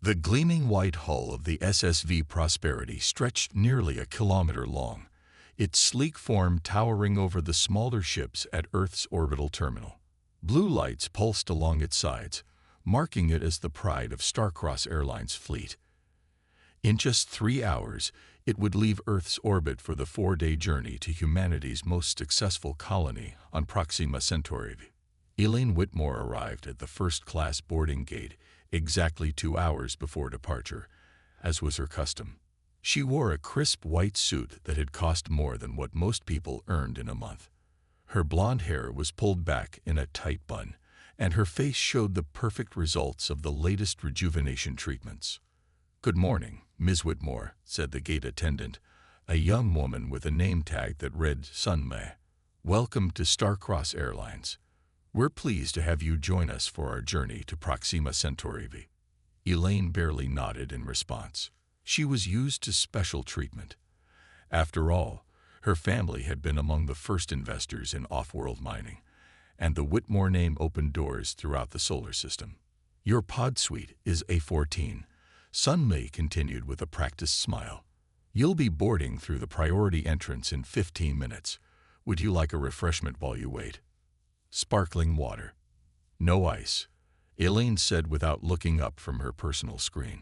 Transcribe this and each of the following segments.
The gleaming white hull of the SSV Prosperity stretched nearly a kilometer long, its sleek form towering over the smaller ships at Earth's orbital terminal. Blue lights pulsed along its sides, marking it as the pride of Starcross Airlines' fleet. In just 3 hours, it would leave Earth's orbit for the 4-day journey to humanity's most successful colony on Proxima Centauri. Elaine Whitmore arrived at the first-class boarding gate exactly 2 hours before departure, as was her custom. She wore a crisp white suit that had cost more than what most people earned in a month. Her blonde hair was pulled back in a tight bun, and her face showed the perfect results of the latest rejuvenation treatments. "Good morning, Ms. Whitmore," said the gate attendant, a young woman with a name tag that read Sunmay. "Welcome to Starcross Airlines. We're pleased to have you join us for our journey to Proxima Centauri." Elaine barely nodded in response. She was used to special treatment. After all, her family had been among the first investors in off-world mining, and the Whitmore name opened doors throughout the solar system. "Your pod suite is A14, Sunmay continued with a practiced smile. "You'll be boarding through the priority entrance in 15 minutes. Would you like a refreshment while you wait?" "Sparkling water." "No ice," Elaine said without looking up from her personal screen.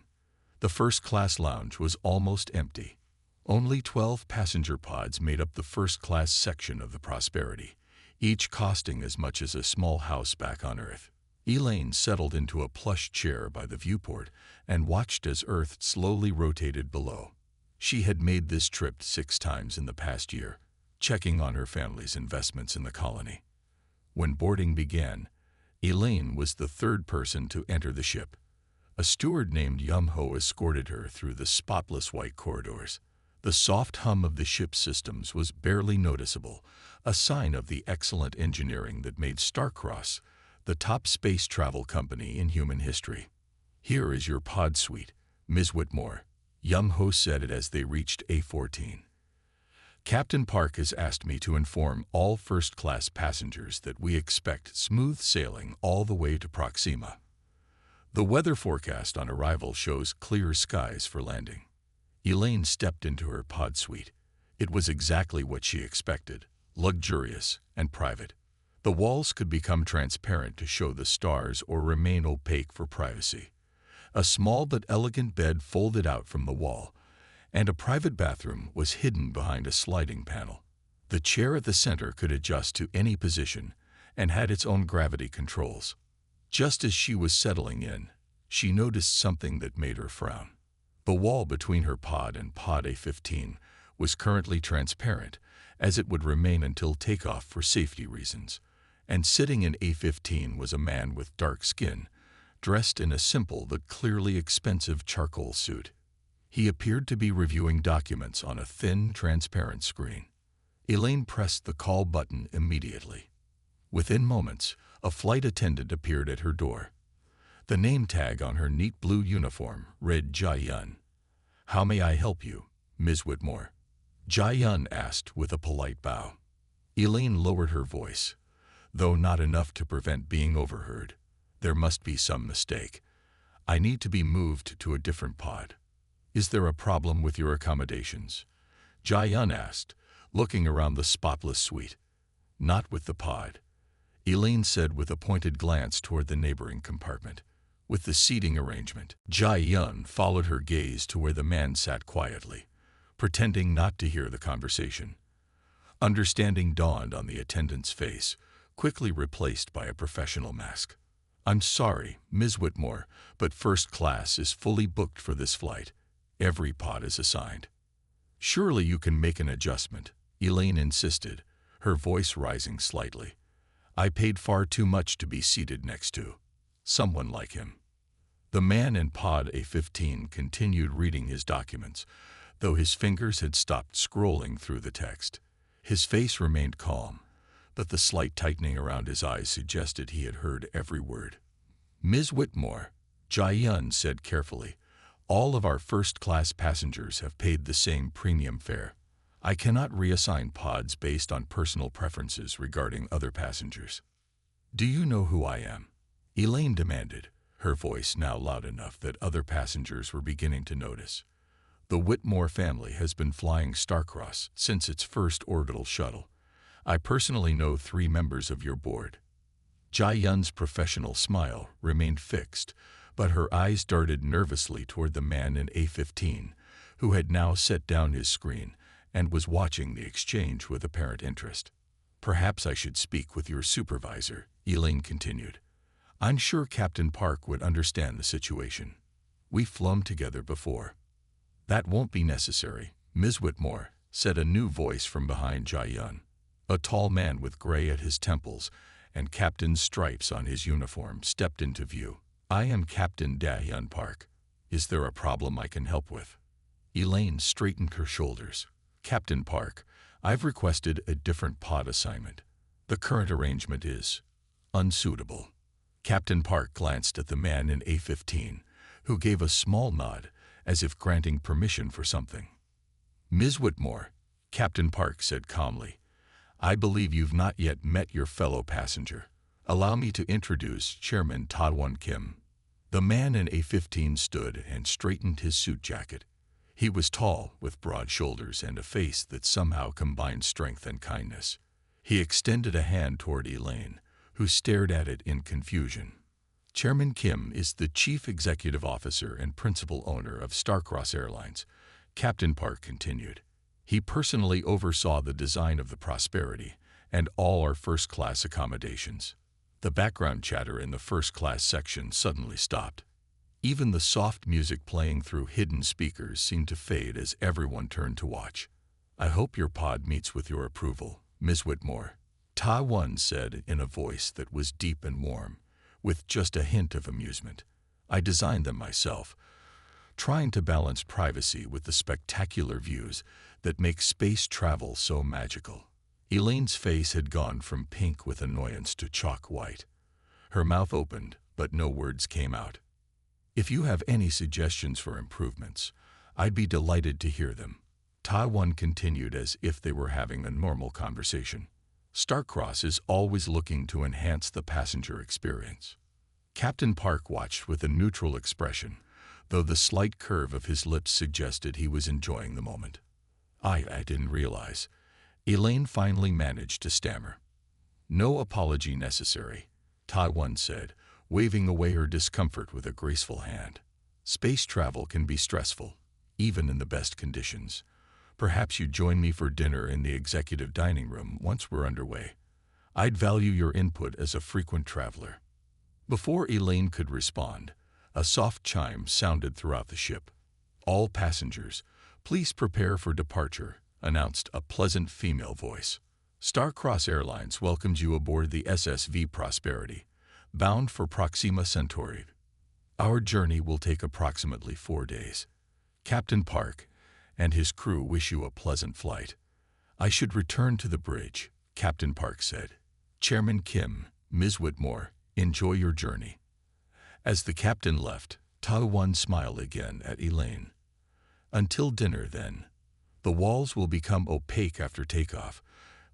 The first-class lounge was almost empty. Only 12 passenger pods made up the first-class section of the Prosperity, each costing as much as a small house back on Earth. Elaine settled into a plush chair by the viewport and watched as Earth slowly rotated below. She had made this trip 6 times in the past year, checking on her family's investments in the colony. When boarding began, Elaine was the 3rd person to enter the ship. A steward named Yum-Ho escorted her through the spotless white corridors. The soft hum of the ship's systems was barely noticeable, a sign of the excellent engineering that made Starcross the top space travel company in human history. "Here is your pod suite, Ms. Whitmore," Yum-Ho said it as they reached A14. "Captain Park has asked me to inform all first-class passengers that we expect smooth sailing all the way to Proxima. The weather forecast on arrival shows clear skies for landing." Elaine stepped into her pod suite. It was exactly what she expected, luxurious and private. The walls could become transparent to show the stars or remain opaque for privacy. A small but elegant bed folded out from the wall, and a private bathroom was hidden behind a sliding panel. The chair at the center could adjust to any position and had its own gravity controls. Just as she was settling in, she noticed something that made her frown. The wall between her pod and pod A15 was currently transparent, as it would remain until takeoff for safety reasons. And sitting in A15 was a man with dark skin, dressed in a simple but clearly expensive charcoal suit. He appeared to be reviewing documents on a thin, transparent screen. Elaine pressed the call button immediately. Within moments, a flight attendant appeared at her door. The name tag on her neat blue uniform read Jai-Yun. "How may I help you, Ms. Whitmore?" Jai-Yun asked with a polite bow. Elaine lowered her voice, though not enough to prevent being overheard. "There must be some mistake. I need to be moved to a different pod." "Is there a problem with your accommodations?" Jai-Yun asked, looking around the spotless suite. "Not with the pod," Elaine said with a pointed glance toward the neighboring compartment. "With the seating arrangement." Jai-Yun followed her gaze to where the man sat quietly, pretending not to hear the conversation. Understanding dawned on the attendant's face, quickly replaced by a professional mask. "I'm sorry, Ms. Whitmore, but first class is fully booked for this flight. Every pod is assigned." "Surely you can make an adjustment," Elaine insisted, her voice rising slightly. "I paid far too much to be seated next to someone like him." The man in pod A15 continued reading his documents, though his fingers had stopped scrolling through the text. His face remained calm, but the slight tightening around his eyes suggested he had heard every word. "Ms. Whitmore," Jai-Yun said carefully, "all of our first-class passengers have paid the same premium fare. I cannot reassign pods based on personal preferences regarding other passengers." "Do you know who I am?" Elaine demanded, her voice now loud enough that other passengers were beginning to notice. "The Whitmore family has been flying Starcross since its first orbital shuttle. I personally know 3 members of your board." Ji-Yun's professional smile remained fixed, but her eyes darted nervously toward the man in A-15, who had now set down his screen and was watching the exchange with apparent interest. "Perhaps I should speak with your supervisor," Elaine continued. "I'm sure Captain Park would understand the situation. We've flown together before." "That won't be necessary, Ms. Whitmore," said a new voice from behind Ji-Yun. A tall man with gray at his temples and captain's stripes on his uniform stepped into view. "I am Captain Da-Hyun Park. Is there a problem I can help with?" Elaine straightened her shoulders. "Captain Park, I've requested a different pod assignment. The current arrangement is unsuitable." Captain Park glanced at the man in A-15, who gave a small nod as if granting permission for something. "Ms. Whitmore," Captain Park said calmly, "I believe you've not yet met your fellow passenger. Allow me to introduce Chairman Ta-Won Kim." The man in A-15 stood and straightened his suit jacket. He was tall, with broad shoulders and a face that somehow combined strength and kindness. He extended a hand toward Elaine, who stared at it in confusion. "Chairman Kim is the Chief Executive Officer and Principal Owner of Starcross Airlines," Captain Park continued. "He personally oversaw the design of the Prosperity and all our first-class accommodations." The background chatter in the first-class section suddenly stopped. Even the soft music playing through hidden speakers seemed to fade as everyone turned to watch. "I hope your pod meets with your approval, Ms. Whitmore," Ta-Won said in a voice that was deep and warm, with just a hint of amusement. "I designed them myself, trying to balance privacy with the spectacular views that make space travel so magical." Elaine's face had gone from pink with annoyance to chalk white. Her mouth opened, but no words came out. "If you have any suggestions for improvements, I'd be delighted to hear them," Ta-Won continued as if they were having a normal conversation. "Starcross is always looking to enhance the passenger experience." Captain Park watched with a neutral expression, though the slight curve of his lips suggested he was enjoying the moment. I didn't realize," Elaine finally managed to stammer. "No apology necessary," Ta-Won said, waving away her discomfort with a graceful hand. "Space travel can be stressful, even in the best conditions. Perhaps you'd join me for dinner in the executive dining room once we're underway. I'd value your input as a frequent traveler." Before Elaine could respond, a soft chime sounded throughout the ship. "All passengers, please prepare for departure," announced a pleasant female voice. "Starcross Airlines welcomes you aboard the SSV Prosperity, bound for Proxima Centauri. Our journey will take approximately 4 days. Captain Park and his crew wish you a pleasant flight." "I should return to the bridge," Captain Park said. "Chairman Kim, Ms. Whitmore, enjoy your journey." As the captain left, Ta-Won smiled again at Elaine. "Until dinner, then. The walls will become opaque after takeoff,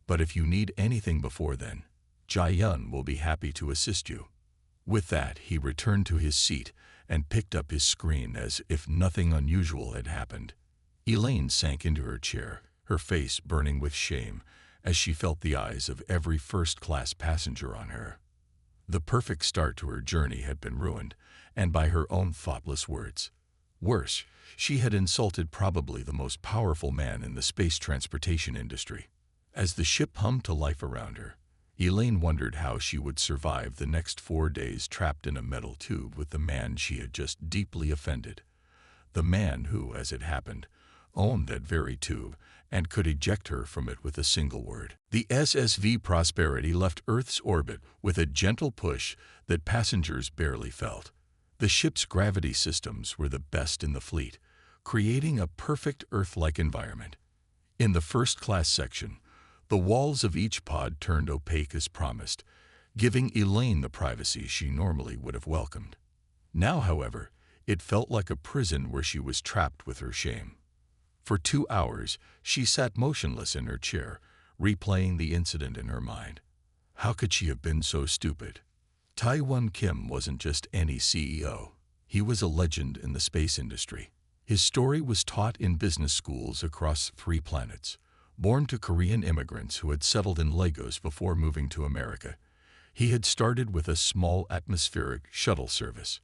but if you need anything before then, Ji-Yun will be happy to assist you." With that, he returned to his seat and picked up his screen as if nothing unusual had happened. Elaine sank into her chair, her face burning with shame as she felt the eyes of every first-class passenger on her. The perfect start to her journey had been ruined, and by her own thoughtless words. Worse, she had insulted probably the most powerful man in the space transportation industry. As the ship hummed to life around her, Elaine wondered how she would survive the next 4 days trapped in a metal tube with the man she had just deeply offended. The man who, as it happened, owned that very tube and could eject her from it with a single word. The SSV Prosperity left Earth's orbit with a gentle push that passengers barely felt. The ship's gravity systems were the best in the fleet, creating a perfect Earth-like environment. In the first-class section, the walls of each pod turned opaque as promised, giving Elaine the privacy she normally would have welcomed. Now, however, it felt like a prison where she was trapped with her shame. For 2 hours, she sat motionless in her chair, replaying the incident in her mind. How could she have been so stupid? Tae-won Kim wasn't just any CEO. He was a legend in the space industry. His story was taught in business schools across 3 planets. Born to Korean immigrants who had settled in Lagos before moving to America, he had started with a small atmospheric shuttle service.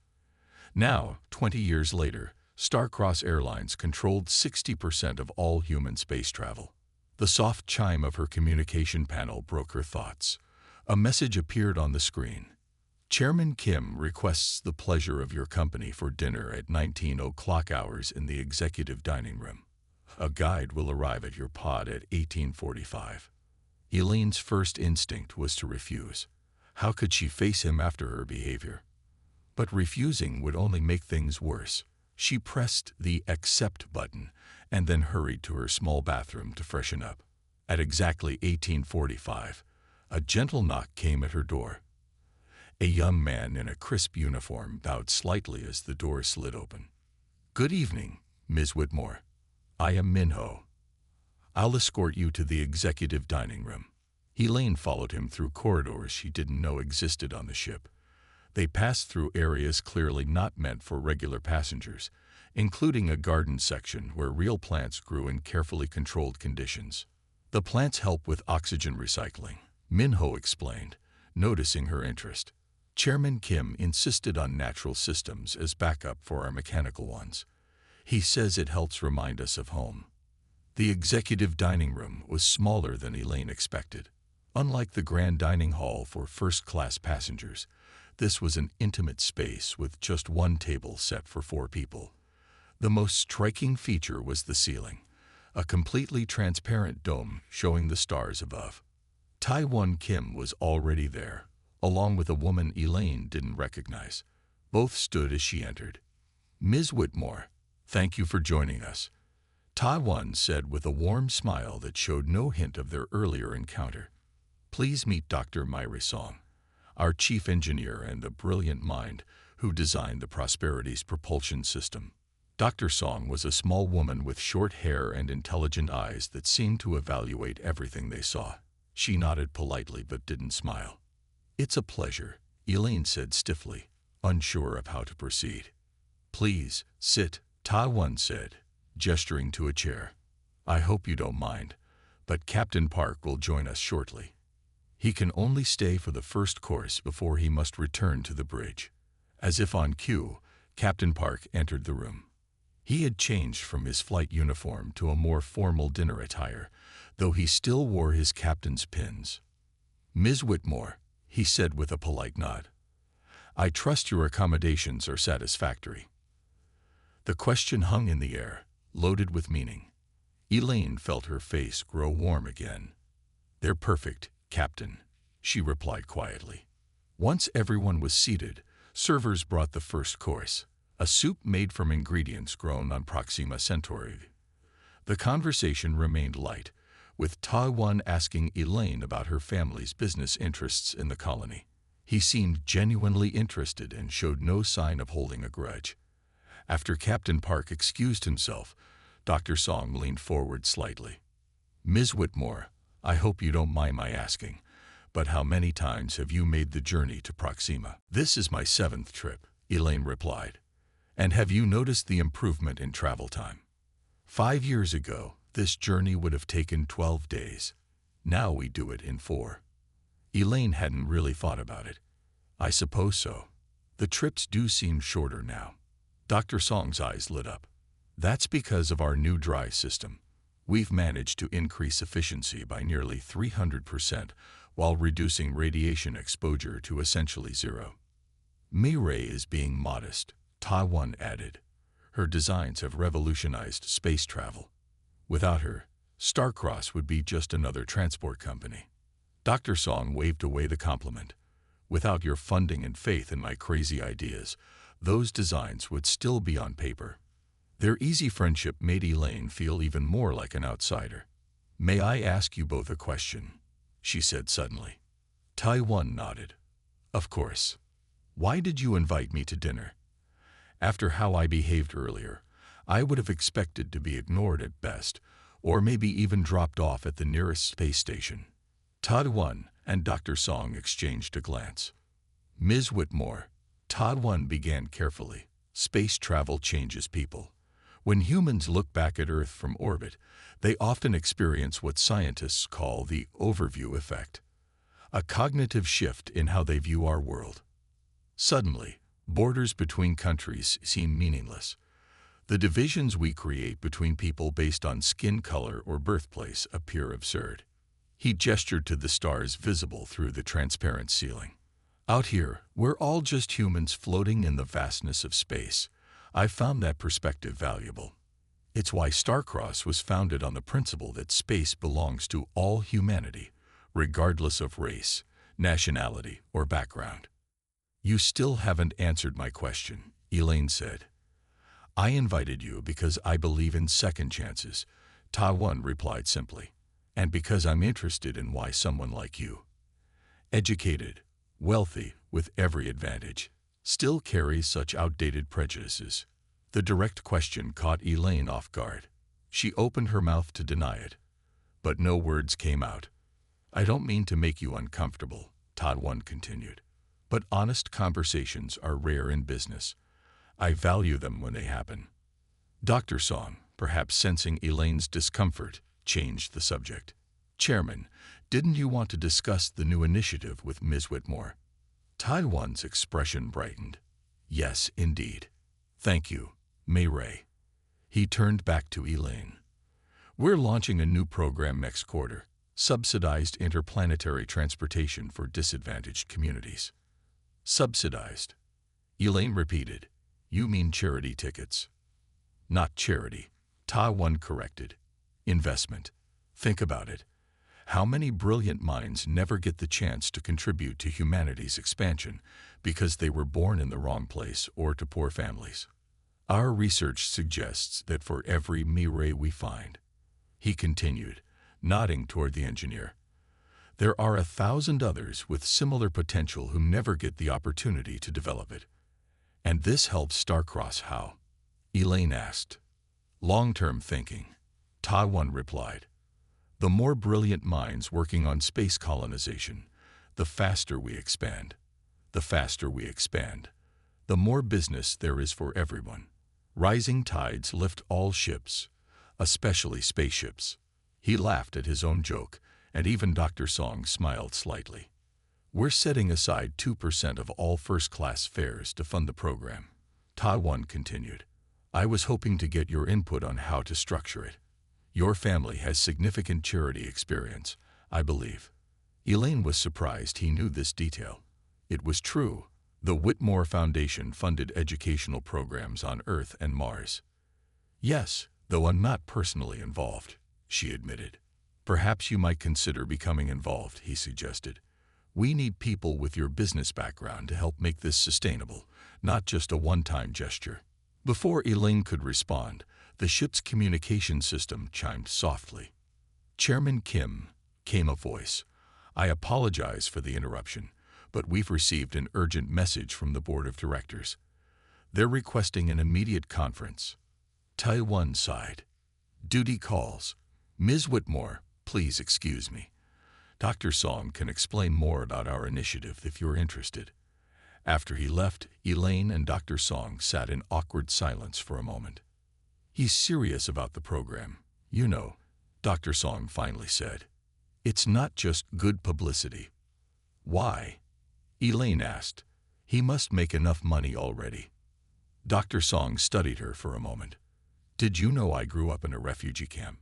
Now, 20 years later, Star-Crossed Airlines controlled 60% of all human space travel. The soft chime of her communication panel broke her thoughts. A message appeared on the screen. Chairman Kim requests the pleasure of your company for dinner at 19 o'clock hours in the executive dining room. A guide will arrive at your pod at 18:45. Elaine's first instinct was to refuse. How could she face him after her behavior? But refusing would only make things worse. She pressed the accept button and then hurried to her small bathroom to freshen up. At exactly 18:45, a gentle knock came at her door. A young man in a crisp uniform bowed slightly as the door slid open. "Good evening, Ms. Whitmore. I am Minho. I'll escort you to the executive dining room." Elaine followed him through corridors she didn't know existed on the ship. They passed through areas clearly not meant for regular passengers, including a garden section where real plants grew in carefully controlled conditions. "The plants help with oxygen recycling," Minho explained, noticing her interest. "Chairman Kim insisted on natural systems as backup for our mechanical ones. He says it helps remind us of home." The executive dining room was smaller than Elaine expected. Unlike the grand dining hall for first-class passengers, this was an intimate space with just one table set for 4 people. The most striking feature was the ceiling, a completely transparent dome showing the stars above. Tae-won Kim was already there, along with a woman Elaine didn't recognize. Both stood as she entered. "Ms. Whitmore, thank you for joining us," Tae-won said with a warm smile that showed no hint of their earlier encounter. "Please meet Dr. Myri Song, our chief engineer and a brilliant mind who designed the Prosperity's propulsion system." Dr. Song was a small woman with short hair and intelligent eyes that seemed to evaluate everything they saw. She nodded politely but didn't smile. "It's a pleasure," Elaine said stiffly, unsure of how to proceed. "Please, sit," Tae-won said, gesturing to a chair. "I hope you don't mind, but Captain Park will join us shortly. He can only stay for the first course before he must return to the bridge." As if on cue, Captain Park entered the room. He had changed from his flight uniform to a more formal dinner attire, though he still wore his captain's pins. "Ms. Whitmore," he said with a polite nod, "I trust your accommodations are satisfactory." The question hung in the air, loaded with meaning. Elaine felt her face grow warm again. "They're perfect, Captain," she replied quietly. Once everyone was seated, servers brought the first course, a soup made from ingredients grown on Proxima Centauri. The conversation remained light, with Tae-won asking Elaine about her family's business interests in the colony. He seemed genuinely interested and showed no sign of holding a grudge. After Captain Park excused himself, Dr. Song leaned forward slightly. "Ms. Whitmore, I hope you don't mind my asking, but how many times have you made the journey to Proxima?" "This is my 7th trip," Elaine replied. "And have you noticed the improvement in travel time? 5 years ago, this journey would have taken 12 days. Now we do it in 4. Elaine hadn't really thought about it. "I suppose so. The trips do seem shorter now." Dr. Song's eyes lit up. "That's because of our new dry system. We've managed to increase efficiency by nearly 300% while reducing radiation exposure to essentially 0. Myri is being modest," Tae-won added. "Her designs have revolutionized space travel. Without her, Starcross would be just another transport company." Dr. Song waved away the compliment. "Without your funding and faith in my crazy ideas, those designs would still be on paper." Their easy friendship made Elaine feel even more like an outsider. "May I ask you both a question?" she said suddenly. Tae-won nodded. "Of course. Why did you invite me to dinner? After how I behaved earlier, I would have expected to be ignored at best, or maybe even dropped off at the nearest space station." Tae-won and Dr. Song exchanged a glance. Ms. Whitmore, Todd 1 began carefully. Space travel changes people. When humans look back at Earth from orbit, they often experience what scientists call the overview effect, a cognitive shift in how they view our world. Suddenly, borders between countries seem meaningless. The divisions we create between people based on skin color or birthplace appear absurd. He gestured to the stars visible through the transparent ceiling. Out here, we're all just humans floating in the vastness of space. I found that perspective valuable. It's why Starcross was founded on the principle that space belongs to all humanity, regardless of race, nationality, or background. You still haven't answered my question, Elaine said. I invited you because I believe in second chances, Ta One replied simply, and because I'm interested in why someone like you, educated, wealthy, with every advantage, still carries such outdated prejudices. The direct question caught Elaine off guard. She opened her mouth to deny it, but no words came out. I don't mean to make you uncomfortable, Todd One continued, but honest conversations are rare in business. I value them when they happen. Dr. Song, perhaps sensing Elaine's discomfort, changed the subject. Chairman, didn't you want to discuss the new initiative with Ms. Whitmore? Todd One's expression brightened. Yes, indeed. Thank you, May Ray. He turned back to Elaine. We're launching a new program next quarter, subsidized interplanetary transportation for disadvantaged communities. Subsidized. Elaine repeated. You mean charity tickets? Not charity, Ta One corrected. Investment. Think about it. How many brilliant minds never get the chance to contribute to humanity's expansion because they were born in the wrong place or to poor families? Our research suggests that for every Mirai we find, he continued, nodding toward the engineer, there are 1,000 others with similar potential who never get the opportunity to develop it. And this helps Starcross how? Elaine asked. Long-term thinking, Ta One replied. The more brilliant minds working on space colonization, the faster we expand. The faster we expand, the more business there is for everyone. Rising tides lift all ships, especially spaceships. He laughed at his own joke, and even Dr. Song smiled slightly. We're setting aside 2% of all first-class fares to fund the program. Ta One continued. I was hoping to get your input on how to structure it. Your family has significant charity experience, I believe. Elaine was surprised he knew this detail. It was true. The Whitmore Foundation funded educational programs on Earth and Mars. Yes, though I'm not personally involved, she admitted. Perhaps you might consider becoming involved, he suggested. We need people with your business background to help make this sustainable, not just a one-time gesture. Before Elaine could respond, the ship's communication system chimed softly. Chairman Kim, came a voice. I apologize for the interruption, but we've received an urgent message from the board of directors. They're requesting an immediate conference. Taiwan sighed. Duty calls. Ms. Whitmore, please excuse me. Dr. Song can explain more about our initiative if you're interested. After he left, Elaine and Dr. Song sat in awkward silence for a moment. He's serious about the program, you know, Dr. Song finally said. It's not just good publicity. Why? Elaine asked. He must make enough money already. Dr. Song studied her for a moment. Did you know I grew up in a refugee camp?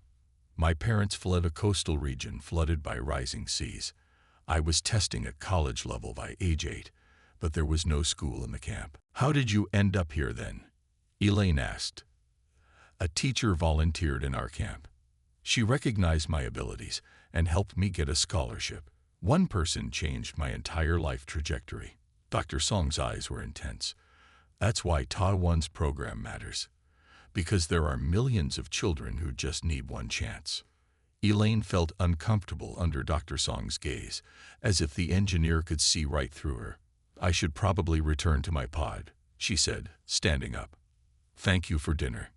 My parents fled a coastal region flooded by rising seas. I was testing at college level by age 8, but there was no school in the camp. How did you end up here then? Elaine asked. A teacher volunteered in our camp. She recognized my abilities and helped me get a scholarship. One person changed my entire life trajectory. Dr. Song's eyes were intense. That's why Ta One's program matters. Because there are millions of children who just need one chance. Elaine felt uncomfortable under Dr. Song's gaze, as if the engineer could see right through her. I should probably return to my pod, she said, standing up. Thank you for dinner.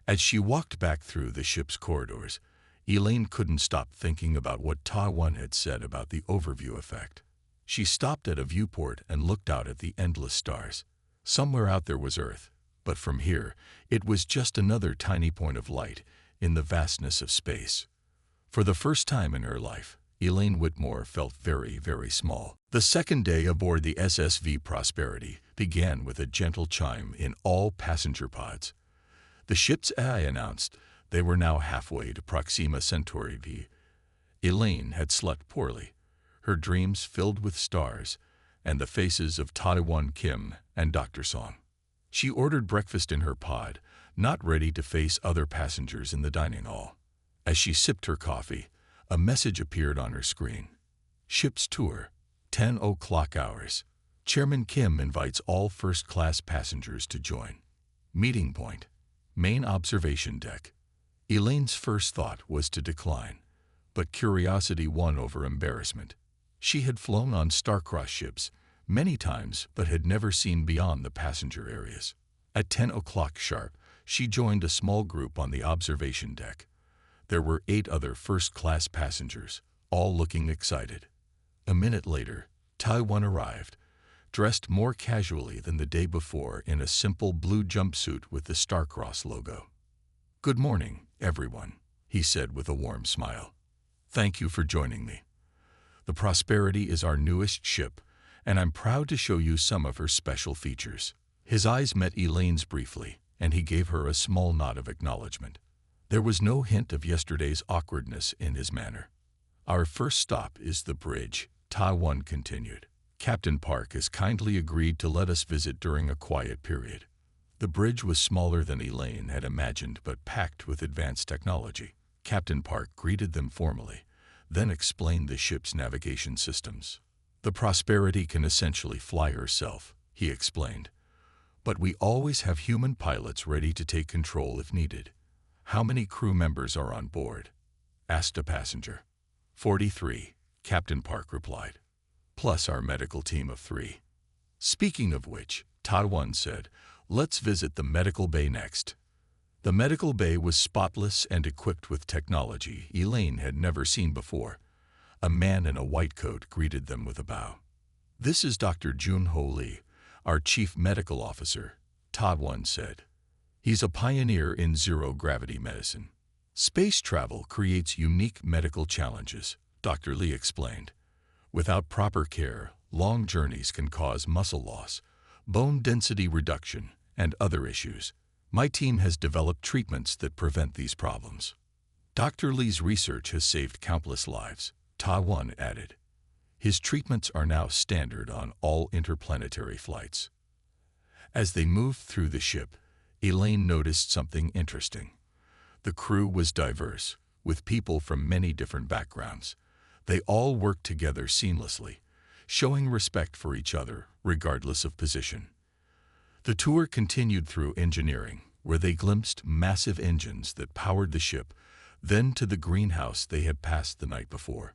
As she walked back through the ship's corridors, Elaine couldn't stop thinking about what Ta One had said about the overview effect. She stopped at a viewport and looked out at the endless stars. Somewhere out there was Earth, but from here, it was just another tiny point of light in the vastness of space. For the first time in her life, Elaine Whitmore felt very, very small. The second day aboard the SSV Prosperity began with a gentle chime in all passenger pods. The ship's AI announced they were now halfway to Proxima Centauri V. Elaine had slept poorly, her dreams filled with stars and the faces of Taiwan Kim and Dr. Song. She ordered breakfast in her pod, not ready to face other passengers in the dining hall. As she sipped her coffee, a message appeared on her screen. Ship's tour, 10 o'clock hours. Chairman Kim invites all first-class passengers to join. Meeting point, main observation deck. Elaine's first thought was to decline, but curiosity won over embarrassment. She had flown on star-crossed ships many times but had never seen beyond the passenger areas. At 10 o'clock sharp, she joined a small group on the observation deck. There were 8 other first-class passengers, all looking excited. A minute later, Taiwan arrived, dressed more casually than the day before in a simple blue jumpsuit with the Starcross logo. "Good morning, everyone," he said with a warm smile. "Thank you for joining me. The Prosperity is our newest ship, and I'm proud to show you some of her special features." His eyes met Elaine's briefly, and he gave her a small nod of acknowledgement. There was no hint of yesterday's awkwardness in his manner. "Our first stop is the bridge," Taiwan continued. "Captain Park has kindly agreed to let us visit during a quiet period." The bridge was smaller than Elaine had imagined but packed with advanced technology. Captain Park greeted them formally, then explained the ship's navigation systems. "The Prosperity can essentially fly herself," he explained. "But we always have human pilots ready to take control if needed." "How many crew members are on board?" asked a passenger. 43, Captain Park replied, "plus our medical team of 3. "Speaking of which," Taiwan said, "let's visit the medical bay next." The medical bay was spotless and equipped with technology Elaine had never seen before. A man in a white coat greeted them with a bow. "This is Dr. Jun-Ho Lee, our chief medical officer," Taiwan said. "He's a pioneer in zero-gravity medicine. Space travel creates unique medical challenges," Dr. Lee explained. "Without proper care, long journeys can cause muscle loss, bone density reduction, and other issues. My team has developed treatments that prevent these problems." "Dr. Lee's research has saved countless lives," Taiwan added. "His treatments are now standard on all interplanetary flights." As they moved through the ship, Elaine noticed something interesting. The crew was diverse, with people from many different backgrounds. They all worked together seamlessly, showing respect for each other regardless of position. The tour continued through engineering, where they glimpsed massive engines that powered the ship, then to the greenhouse they had passed the night before.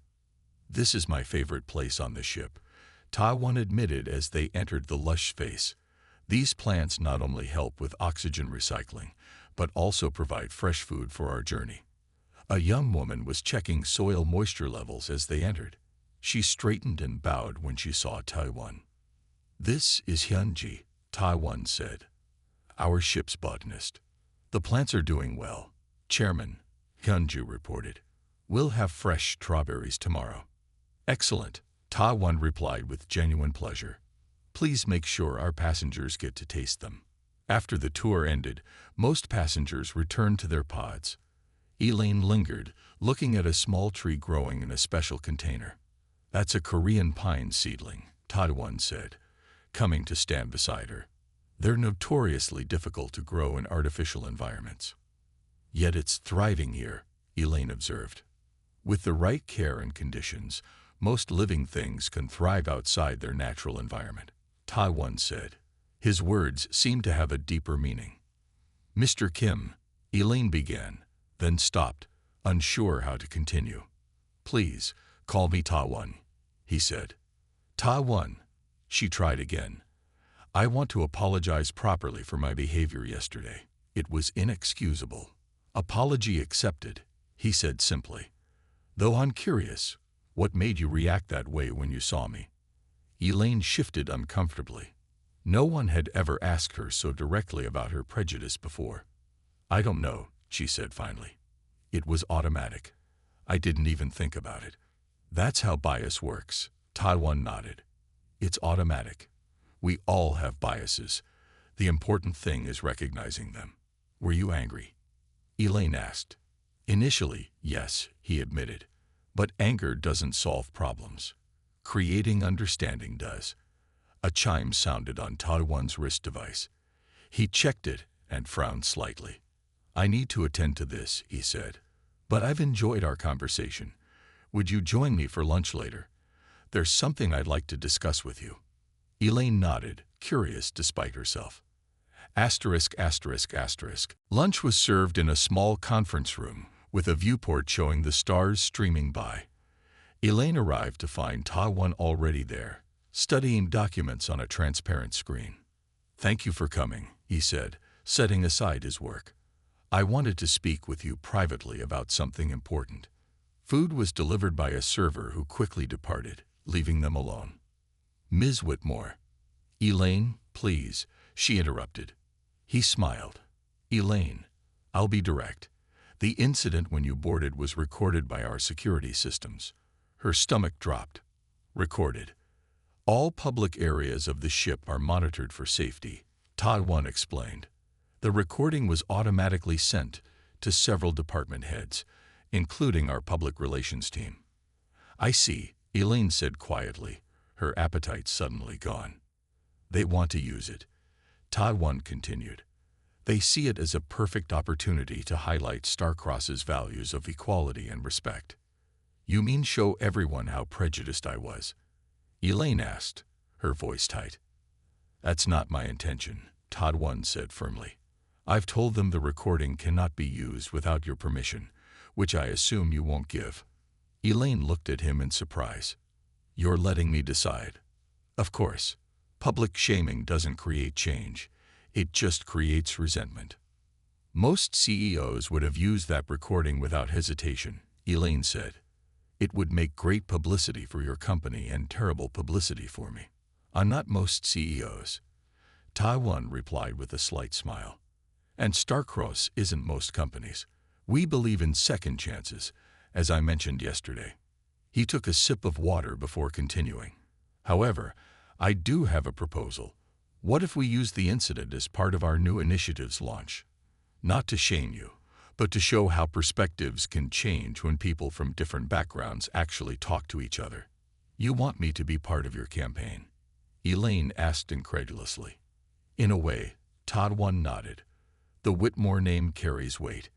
"This is my favorite place on the ship," Taiwan admitted as they entered the lush space. "These plants not only help with oxygen recycling, but also provide fresh food for our journey." A young woman was checking soil moisture levels as they entered. She straightened and bowed when she saw Taiwan. "This is Hyunji," Taiwan said, "our ship's botanist. The plants are doing well." "Chairman," Hyunji reported, "we'll have fresh strawberries tomorrow." "Excellent," Taiwan replied with genuine pleasure. "Please make sure our passengers get to taste them." After the tour ended, most passengers returned to their pods. Elaine lingered, looking at a small tree growing in a special container. "That's a Korean pine seedling," Taiwan said, coming to stand beside her. "They're notoriously difficult to grow in artificial environments. Yet it's thriving here," Elaine observed. "With the right care and conditions, most living things can thrive outside their natural environment," Taiwan said. His words seemed to have a deeper meaning. "Mr. Kim," Elaine began, then stopped, unsure how to continue. "Please, call me Taiwan," he said. "Taiwan," she tried again. "I want to apologize properly for my behavior yesterday. It was inexcusable." "Apology accepted," he said simply. "Though I'm curious, what made you react that way when you saw me?" Elaine shifted uncomfortably. No one had ever asked her so directly about her prejudice before. "I don't know," she said finally. "It was automatic. I didn't even think about it." "That's how bias works," Taiwan nodded. "It's automatic. We all have biases. The important thing is recognizing them." "Were you angry?" Elaine asked. "Initially, yes," he admitted. "But anger doesn't solve problems. Creating understanding does." A chime sounded on Taiwan's wrist device. He checked it and frowned slightly. "I need to attend to this," he said. "But I've enjoyed our conversation. Would you join me for lunch later? There's something I'd like to discuss with you." Elaine nodded, curious despite herself. *****. Lunch was served in a small conference room with a viewport showing the stars streaming by. Elaine arrived to find Taiwan already there, studying documents on a transparent screen. "Thank you for coming," he said, setting aside his work. "I wanted to speak with you privately about something important." Food was delivered by a server who quickly departed, leaving them alone. "Ms. Whitmore." "Elaine, please," she interrupted. He smiled. "Elaine, I'll be direct. The incident when you boarded was recorded by our security systems." Her stomach dropped. "Recorded. All public areas of the ship are monitored for safety," Taiwan explained. "The recording was automatically sent to several department heads, including our public relations team." "I see," Elaine said quietly, her appetite suddenly gone. "They want to use it," Taiwan continued. "They see it as a perfect opportunity to highlight Starcross's values of equality and respect." "You mean show everyone how prejudiced I was?" Elaine asked, her voice tight. "That's not my intention," Taiwan said firmly. "I've told them the recording cannot be used without your permission, which I assume you won't give." Elaine looked at him in surprise. "You're letting me decide?" "Of course. Public shaming doesn't create change. It just creates resentment." "Most CEOs would have used that recording without hesitation," Elaine said. "It would make great publicity for your company and terrible publicity for me." "I'm not most CEOs," Taiwan replied with a slight smile. "And Starcross isn't most companies. We believe in second chances, as I mentioned yesterday." He took a sip of water before continuing. "However, I do have a proposal. What if we use the incident as part of our new initiative's launch? Not to shame you, but to show how perspectives can change when people from different backgrounds actually talk to each other." "You want me to be part of your campaign?" Elaine asked incredulously. "In a way," Taiwan nodded. "The Whitmore name carries weight.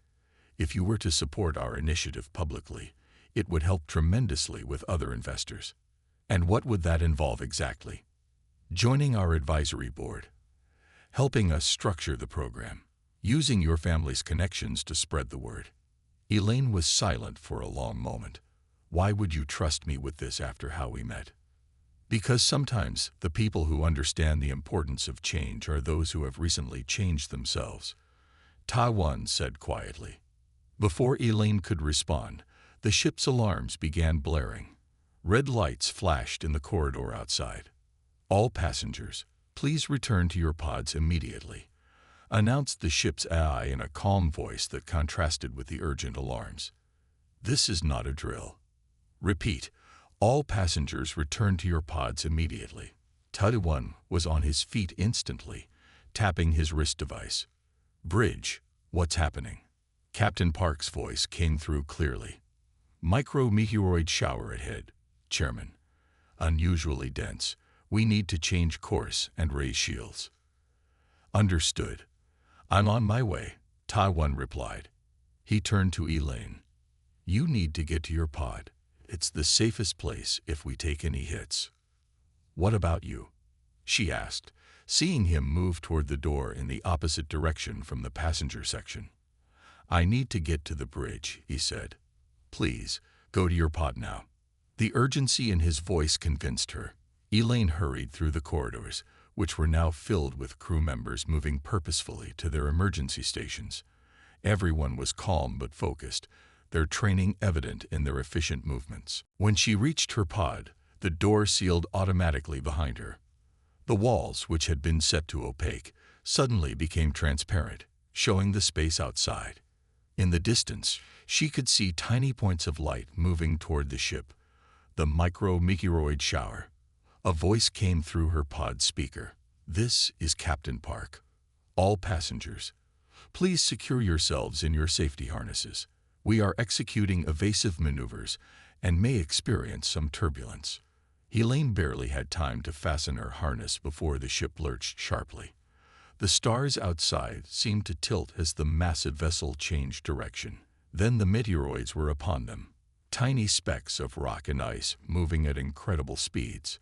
If you were to support our initiative publicly, it would help tremendously with other investors." "And what would that involve exactly?" "Joining our advisory board. Helping us structure the program. Using your family's connections to spread the word." Elaine was silent for a long moment. "Why would you trust me with this after how we met?" "Because sometimes the people who understand the importance of change are those who have recently changed themselves," Taiwan said quietly. Before Elaine could respond, the ship's alarms began blaring. Red lights flashed in the corridor outside. "All passengers, please return to your pods immediately," announced the ship's AI in a calm voice that contrasted with the urgent alarms. "This is not a drill. Repeat, all passengers return to your pods immediately." Taiwan was on his feet instantly, tapping his wrist device. "Bridge, what's happening?" Captain Park's voice came through clearly. "Micrometeoroid shower ahead, Chairman. Unusually dense. We need to change course and raise shields." "Understood. I'm on my way," Taiwan replied. He turned to Elaine. "You need to get to your pod. It's the safest place if we take any hits." "What about you?" she asked, seeing him move toward the door in the opposite direction from the passenger section. "I need to get to the bridge," he said. "Please, go to your pod now." The urgency in his voice convinced her. Elaine hurried through the corridors, which were now filled with crew members moving purposefully to their emergency stations. Everyone was calm but focused, their training evident in their efficient movements. When she reached her pod, The door sealed automatically behind her. The walls, which had been set to opaque, suddenly became transparent, showing the space outside. In the distance, she could see tiny points of light moving toward the ship, the micro-meteoroid shower. A voice came through her pod speaker. "This is Captain Park. All passengers, please secure yourselves in your safety harnesses. We are executing evasive maneuvers and may experience some turbulence." Elaine barely had time to fasten her harness before the ship lurched sharply. The stars outside seemed to tilt as the massive vessel changed direction. Then the meteoroids were upon them, tiny specks of rock and ice moving at incredible speeds.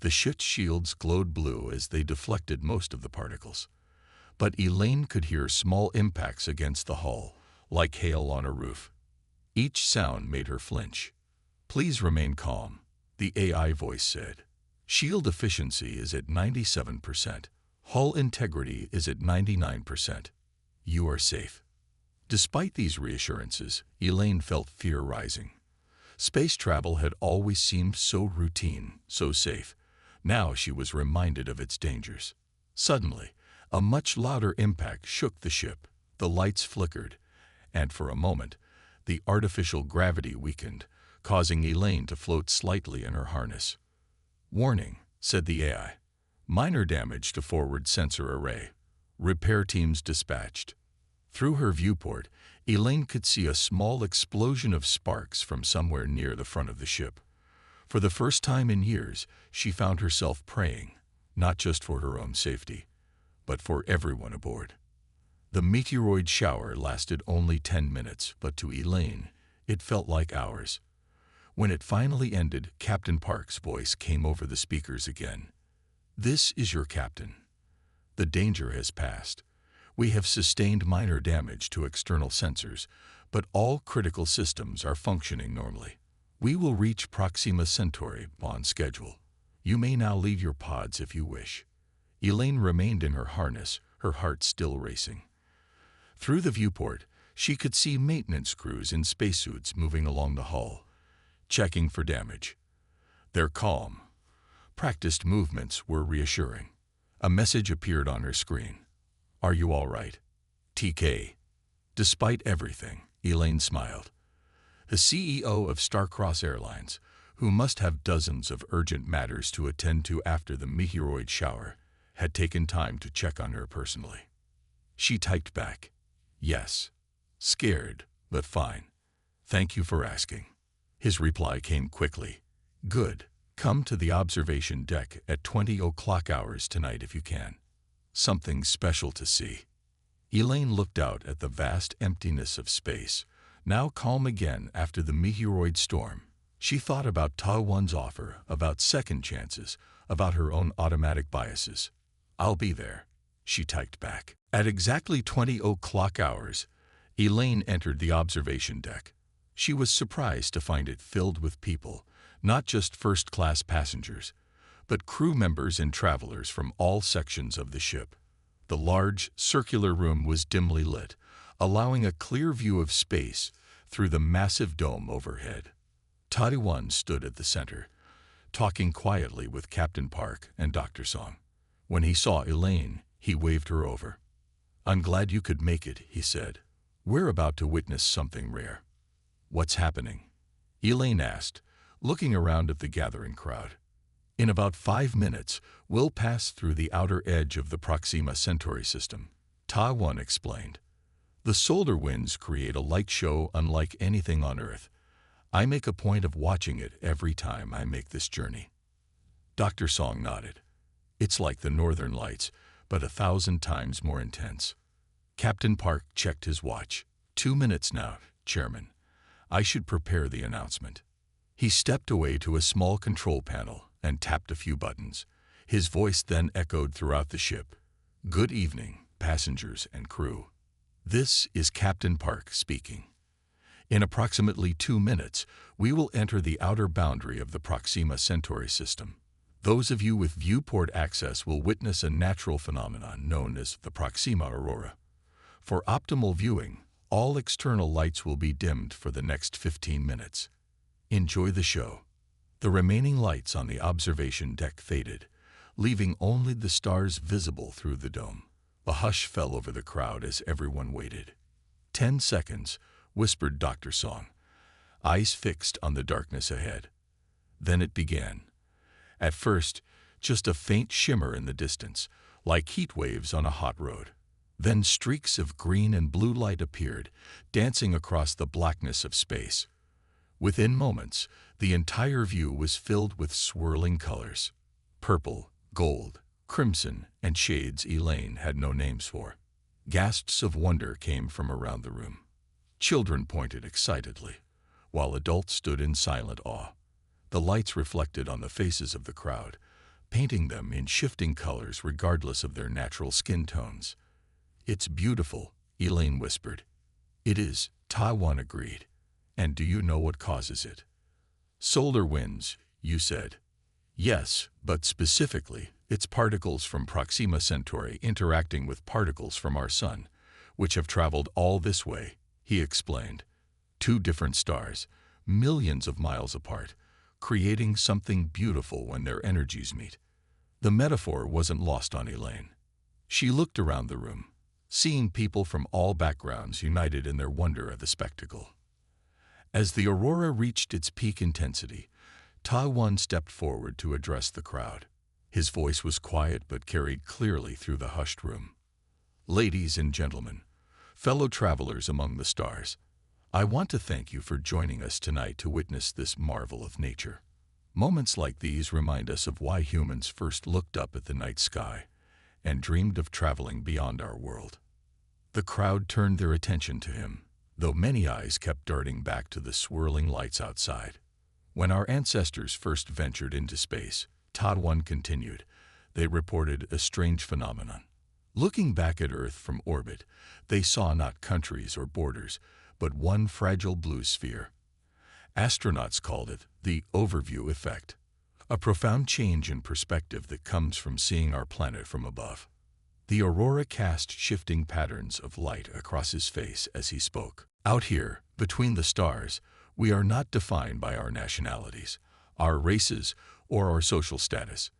The ship's shields glowed blue as they deflected most of the particles. But Elaine could hear small impacts against the hull, like hail on a roof. Each sound made her flinch. "Please remain calm," the AI voice said. "Shield efficiency is at 97%. Hull integrity is at 99%. You are safe." Despite these reassurances, Elaine felt fear rising. Space travel had always seemed so routine, so safe. Now she was reminded of its dangers. Suddenly, a much louder impact shook the ship. The lights flickered, and for a moment, the artificial gravity weakened, causing Elaine to float slightly in her harness. "Warning," said the AI. "Minor damage to forward sensor array. Repair teams dispatched." Through her viewport, Elaine could see a small explosion of sparks from somewhere near the front of the ship. For the first time in years, she found herself praying, not just for her own safety, but for everyone aboard. The meteoroid shower lasted only 10 minutes, but to Elaine, it felt like hours. When it finally ended, Captain Park's voice came over the speakers again. "This is your captain. The danger has passed. We have sustained minor damage to external sensors, but all critical systems are functioning normally. We will reach Proxima Centauri on schedule. You may now leave your pods if you wish." Elaine remained in her harness, her heart still racing. Through the viewport, she could see maintenance crews in spacesuits moving along the hull, checking for damage. Their calm, practiced movements were reassuring. A message appeared on her screen. "Are you all right, TK?" Despite everything, Elaine smiled. The CEO of Starcross Airlines, who must have dozens of urgent matters to attend to after the meteoroid shower, had taken time to check on her personally. She typed back, "Yes. Scared, but fine. Thank you for asking." His reply came quickly. "Good. Come to the observation deck at 20 o'clock hours tonight if you can. Something special to see." Elaine looked out at the vast emptiness of space, now calm again after the meteoroid storm. She thought about Ta-1's offer, about second chances, about her own automatic biases. "I'll be there," she typed back. At exactly 20 o'clock hours, Elaine entered the observation deck. She was surprised to find it filled with people, not just first-class passengers, but crew members and travelers from all sections of the ship. The large, circular room was dimly lit, allowing a clear view of space through the massive dome overhead. Ta-1 stood at the center, talking quietly with Captain Park and Dr. Song. When he saw Elaine, he waved her over. "I'm glad you could make it," he said. "We're about to witness something rare." "What's happening?" Elaine asked, looking around at the gathering crowd. "In about 5 minutes, we'll pass through the outer edge of the Proxima Centauri system," Ta-1 explained. "The solar winds create a light show unlike anything on Earth. I make a point of watching it every time I make this journey." Dr. Song nodded. "It's like the Northern Lights, but 1,000 times more intense." Captain Park checked his watch. 2 minutes now, Chairman. I should prepare the announcement." He stepped away to a small control panel and tapped a few buttons. His voice then echoed throughout the ship. "Good evening, passengers and crew. This is Captain Park speaking. In approximately 2 minutes, we will enter the outer boundary of the Proxima Centauri system. Those of you with viewport access will witness a natural phenomenon known as the Proxima Aurora. For optimal viewing, all external lights will be dimmed for the next 15 minutes. Enjoy the show." The remaining lights on the observation deck faded, leaving only the stars visible through the dome. A hush fell over the crowd as everyone waited. 10 seconds, whispered Dr. Song, eyes fixed on the darkness ahead. Then it began. At first, just a faint shimmer in the distance, like heat waves on a hot road. Then streaks of green and blue light appeared, dancing across the blackness of space. Within moments, the entire view was filled with swirling colors. Purple, gold, crimson, and shades Elaine had no names for. Gasps of wonder came from around the room. Children pointed excitedly, while adults stood in silent awe. The lights reflected on the faces of the crowd, painting them in shifting colors regardless of their natural skin tones. "It's beautiful," Elaine whispered. "It is," Taiwan agreed. "And do you know what causes it?" "Solar winds," you said. "Yes, but specifically, it's particles from Proxima Centauri interacting with particles from our sun, which have traveled all this way," he explained. "Two different stars, millions of miles apart, creating something beautiful when their energies meet." The metaphor wasn't lost on Elaine. She looked around the room, seeing people from all backgrounds united in their wonder at the spectacle. As the aurora reached its peak intensity, Taiwan stepped forward to address the crowd. His voice was quiet but carried clearly through the hushed room. "Ladies and gentlemen, fellow travelers among the stars, I want to thank you for joining us tonight to witness this marvel of nature. Moments like these remind us of why humans first looked up at the night sky and dreamed of traveling beyond our world." The crowd turned their attention to him, though many eyes kept darting back to the swirling lights outside. "When our ancestors first ventured into space," Taiwan continued, "they reported a strange phenomenon. Looking back at Earth from orbit, they saw not countries or borders, but one fragile blue sphere. Astronauts called it the overview effect, a profound change in perspective that comes from seeing our planet from above." The aurora cast shifting patterns of light across his face as he spoke. "Out here, between the stars, we are not defined by our nationalities, our races, or our social status.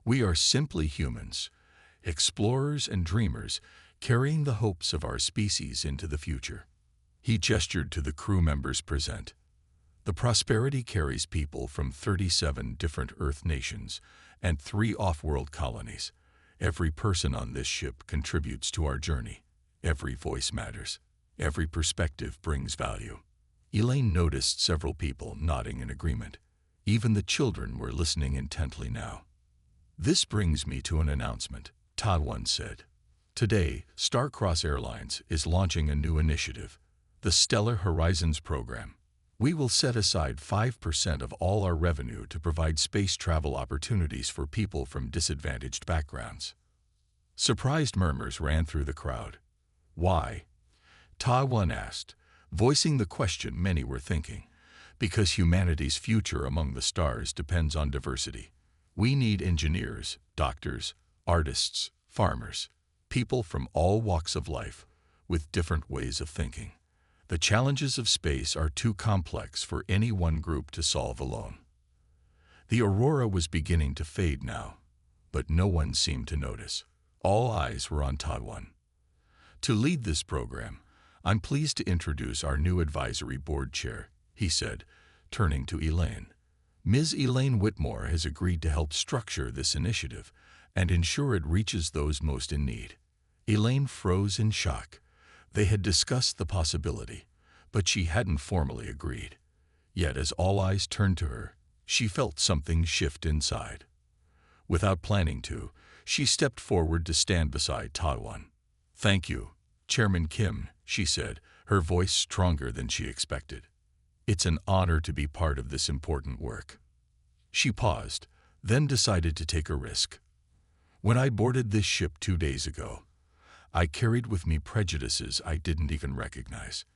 We are simply humans, explorers and dreamers, carrying the hopes of our species into the future." He gestured to the crew members present. "The Prosperity carries people from 37 different Earth nations and 3 off-world colonies. Every person on this ship contributes to our journey. Every voice matters. Every perspective brings value." Elaine noticed several people nodding in agreement. Even the children were listening intently now. "This brings me to an announcement," Taiwan said. "Today, Starcross Airlines is launching a new initiative, the Stellar Horizons program. We will set aside 5% of all our revenue to provide space travel opportunities for people from disadvantaged backgrounds." Surprised murmurs ran through the crowd. "Why?" Taiwan asked, voicing the question many were thinking. "Because humanity's future among the stars depends on diversity. We need engineers, doctors, artists, farmers, people from all walks of life, with different ways of thinking. The challenges of space are too complex for any one group to solve alone." The aurora was beginning to fade now, but no one seemed to notice. All eyes were on Taiwan. "To lead this program, I'm pleased to introduce our new advisory board chair," he said, turning to Elaine. "Ms. Elaine Whitmore has agreed to help structure this initiative and ensure it reaches those most in need." Elaine froze in shock. They had discussed the possibility, but she hadn't formally agreed. Yet as all eyes turned to her, she felt something shift inside. Without planning to, she stepped forward to stand beside Taiwan. "Thank you, Chairman Kim," she said, her voice stronger than she expected. "It's an honor to be part of this important work." She paused, then decided to take a risk. "When I boarded this ship 2 days ago, I carried with me prejudices I didn't even recognize.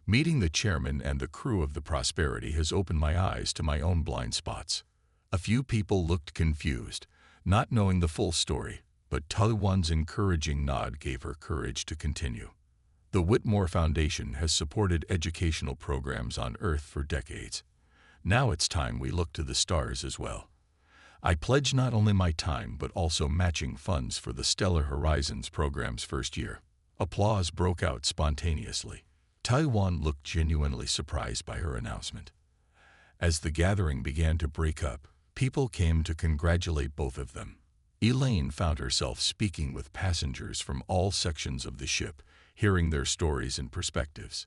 Meeting the chairman and the crew of the Prosperity has opened my eyes to my own blind spots." A few people looked confused, not knowing the full story, but Taiwan's encouraging nod gave her courage to continue. "The Whitmore Foundation has supported educational programs on Earth for decades. Now it's time we look to the stars as well. I pledge not only my time but also matching funds for the Stellar Horizons program's first year. Applause broke out spontaneously. Taiwan looked genuinely surprised by her announcement. As the gathering began to break up, people came to congratulate both of them. Elaine found herself speaking with passengers from all sections of the ship, hearing their stories and perspectives.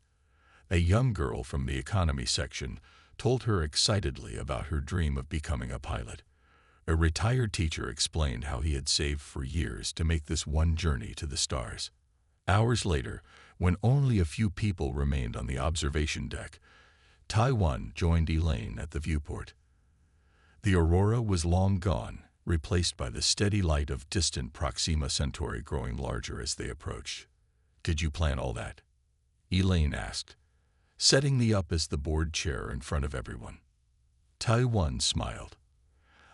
A young girl from the economy section told her excitedly about her dream of becoming a pilot. A retired teacher explained how he had saved for years to make this one journey to the stars. Hours later, when only a few people remained on the observation deck, Taiwan joined Elaine at the viewport. The aurora was long gone, replaced by the steady light of distant Proxima Centauri growing larger as they approached. "Did you plan all that?" Elaine asked, setting the up as the board chair in front of everyone. Taiwan smiled.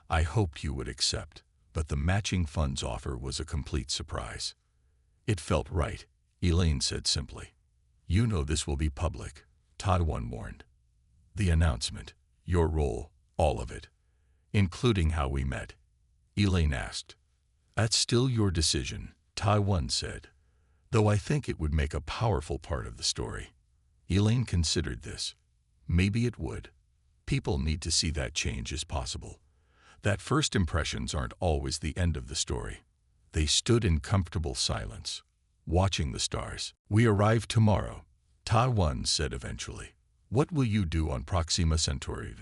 "I hoped you would accept, but the matching funds offer was a complete surprise." "It felt right," Elaine said simply. "You know this will be public," Taiwan warned. "The announcement, your role, all of it, including how we met?" Elaine asked. "That's still your decision," Taiwan said, "though I think it would make a powerful part of the story." Elaine considered this. Maybe it would. People need to see that change is possible. That first impressions aren't always the end of the story. They stood in comfortable silence, watching the stars. "We arrive tomorrow," Taiwan said eventually. "What will you do on Proxima Centauri?"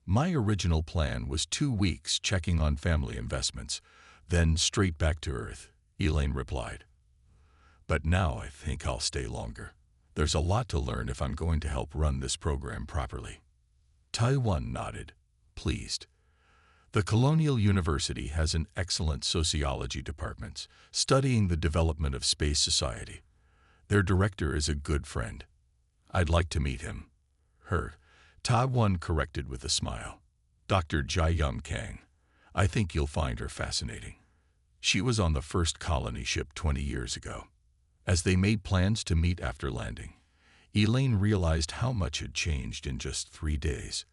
"My original plan was 2 weeks checking on family investments, then straight back to Earth," Elaine replied. "But now I think I'll stay longer. There's a lot to learn if I'm going to help run this program properly." Taiwan nodded, pleased. The Colonial University has an excellent sociology department, studying the development of space society. Their director is a good friend. "I'd like to meet him." "Her," Taiwan corrected with a smile. "Dr. Jai-Young Kang. I think you'll find her fascinating. She was on the first colony ship 20 years ago." As they made plans to meet after landing, Elaine realized how much had changed in just 3 days.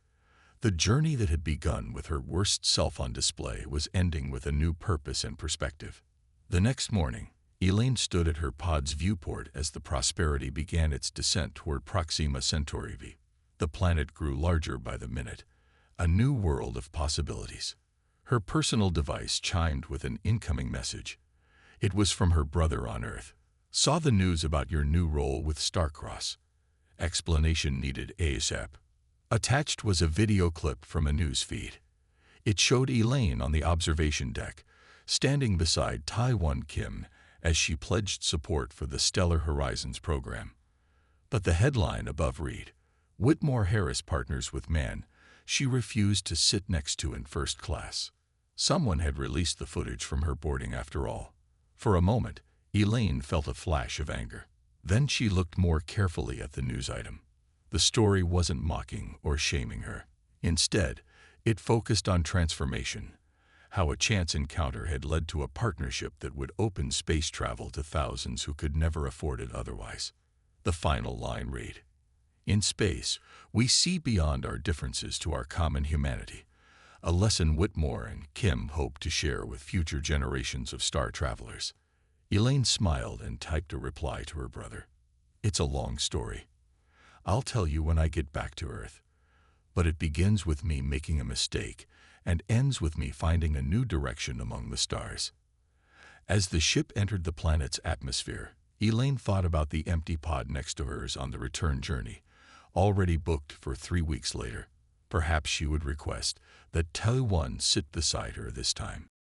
The journey that had begun with her worst self on display was ending with a new purpose and perspective. The next morning, Elaine stood at her pod's viewport as the Prosperity began its descent toward Proxima Centauri V. The planet grew larger by the minute, a new world of possibilities. Her personal device chimed with an incoming message. It was from her brother on Earth. "Saw the news about your new role with Starcross. Explanation needed ASAP." Attached was a video clip from a news feed. It showed Elaine on the observation deck, standing beside Taiwan Kim as she pledged support for the Stellar Horizons program. But the headline above read, "Whitmore Harris partners with man she refused to sit next to in first class." Someone had released the footage from her boarding after all. For a moment, Elaine felt a flash of anger. Then she looked more carefully at the news item. The story wasn't mocking or shaming her. Instead, it focused on transformation, how a chance encounter had led to a partnership that would open space travel to thousands who could never afford it otherwise. The final line read, "In space, we see beyond our differences to our common humanity, a lesson Whitmore and Kim hope to share with future generations of star travelers." Elaine smiled and typed a reply to her brother. "It's a long story. I'll tell you when I get back to Earth. But it begins with me making a mistake and ends with me finding a new direction among the stars." As the ship entered the planet's atmosphere, Elaine thought about the empty pod next to hers on the return journey, already booked for 3 weeks later. Perhaps she would request that Taiwan sit beside her this time.